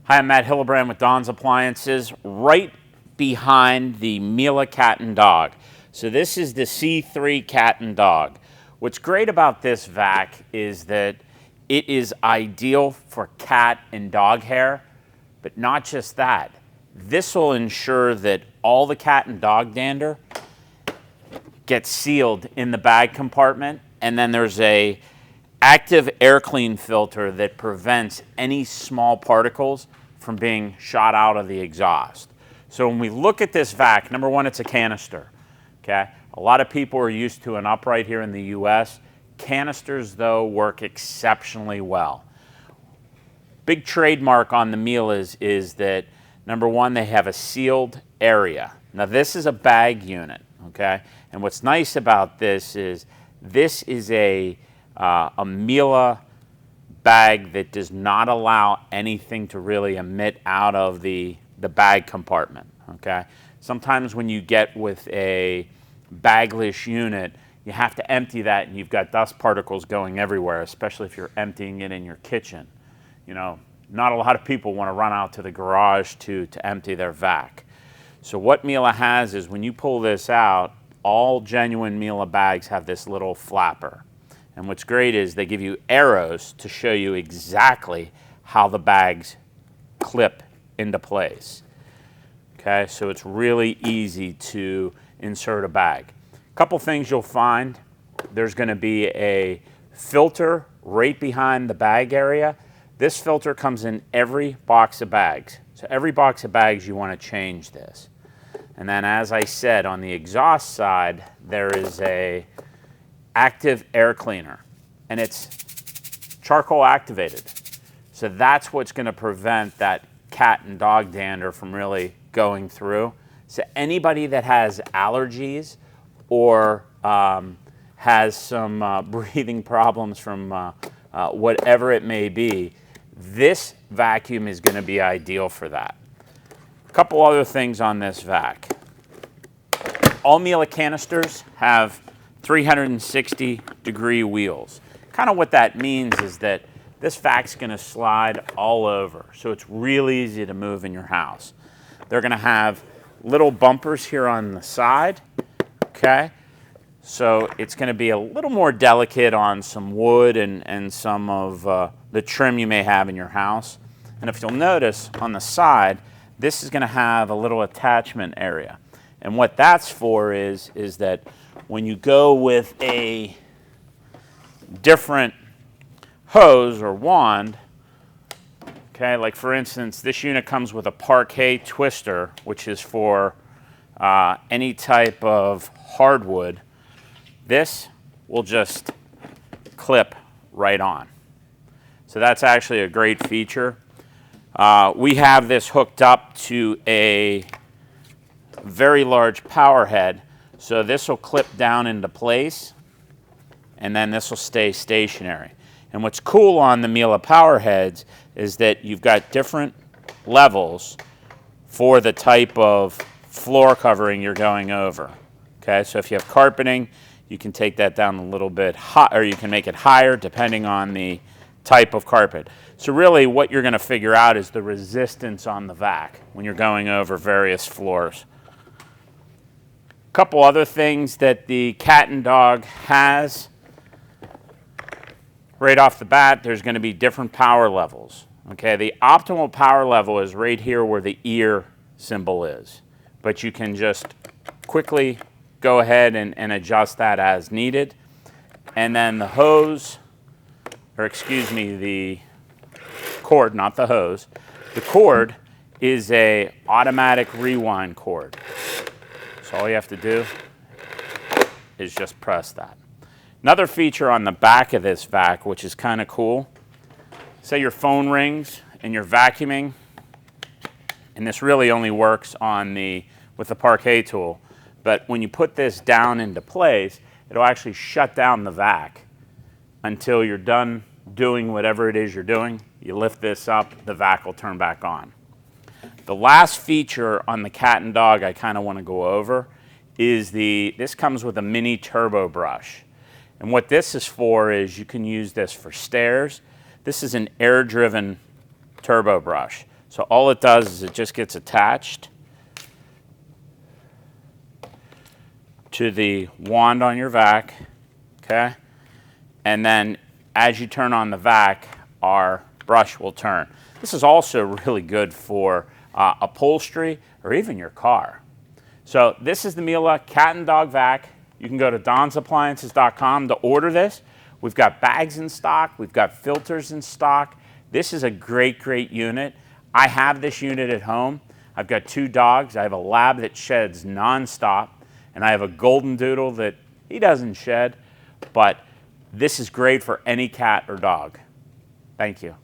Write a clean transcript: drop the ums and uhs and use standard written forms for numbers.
Hi, I'm Matt Hillebrand with Don's Appliances, right behind the Miele cat and dog. So this is the C3 cat and dog. What's great about this vac is that it is ideal for cat and dog hair, but not just that. This will ensure that all the cat and dog dander gets sealed in the bag compartment, and then there's a active air clean filter that prevents any small particles from being shot out of the exhaust. So when we look at this vac, number one, it's a canister. Okay, a lot of people are used to an upright here in the US. Canisters, though, work exceptionally well. Big trademark on the Miele is that, number one, they have a sealed area. Now this is a bag unit, okay? And what's nice about this is a Miele bag that does not allow anything to really emit out of the bag compartment, okay? Sometimes when you get with a bagless unit, you have to empty that and you've got dust particles going everywhere, especially if you're emptying it in your kitchen. You know, not a lot of people want to run out to the garage to empty their vac. So what Miele has is when you pull this out, all genuine Miele bags have this little flapper. And what's great is they give you arrows to show you exactly how the bags clip into place. Okay, so it's really easy to insert a bag. A couple things you'll find. There's going to be a filter right behind the bag area. This filter comes in every box of bags. So every box of bags you want to change this. And then, as I said, on the exhaust side, there is a active air cleaner, and it's charcoal activated. So that's what's going to prevent that cat and dog dander from really going through. So anybody that has allergies or has some breathing problems from whatever it may be, this vacuum is going to be ideal for that. A couple other things on this vac. All Miele canisters have 360-degree wheels. Kind of what that means is that this vac's going to slide all over, so it's really easy to move in your house. They're going to have little bumpers here on the side, okay? So it's going to be a little more delicate on some wood and some of the trim you may have in your house. And if you'll notice on the side, this is going to have a little attachment area. And what that's for is that when you go with a different hose or wand, okay, like for instance, this unit comes with a parquet twister, which is for any type of hardwood. This will just clip right on. So that's actually a great feature. We have this hooked up to a very large power head, so this will clip down into place and then this will stay stationary. And what's cool on the Miele power heads is that you've got different levels for the type of floor covering you're going over. Okay, so if you have carpeting, you can take that down a little bit high, or you can make it higher depending on the type of carpet. So really what you're going to figure out is the resistance on the vac when you're going over various floors. A couple other things that the cat and dog has. Right off the bat, there's going to be different power levels. Okay, the optimal power level is right here where the ear symbol is. But you can just quickly go ahead and adjust that as needed. And then the hose, or excuse me, the cord, not the hose. The cord is a automatic rewind cord. So all you have to do is just press that. Another feature on the back of this vac, which is kind of cool, say your phone rings and you're vacuuming, and this really only works on with the parquet tool, but when you put this down into place, it'll actually shut down the vac until you're done doing whatever it is you're doing. You lift this up, the vac will turn back on. The last feature on the cat and dog I kind of want to go over is this comes with a mini turbo brush. And what this is for is you can use this for stairs. This is an air-driven turbo brush. So all it does is it just gets attached to the wand on your vac, okay? And then as you turn on the vac, our brush will turn. This is also really good for upholstery or even your car. So this is the Miele Cat and Dog Vac. You can go to donsappliances.com to order this. We've got bags in stock. We've got filters in stock. This is a great, great unit. I have this unit at home. I've got 2 dogs. I have a lab that sheds nonstop, and I have a golden doodle that he doesn't shed, but this is great for any cat or dog. Thank you.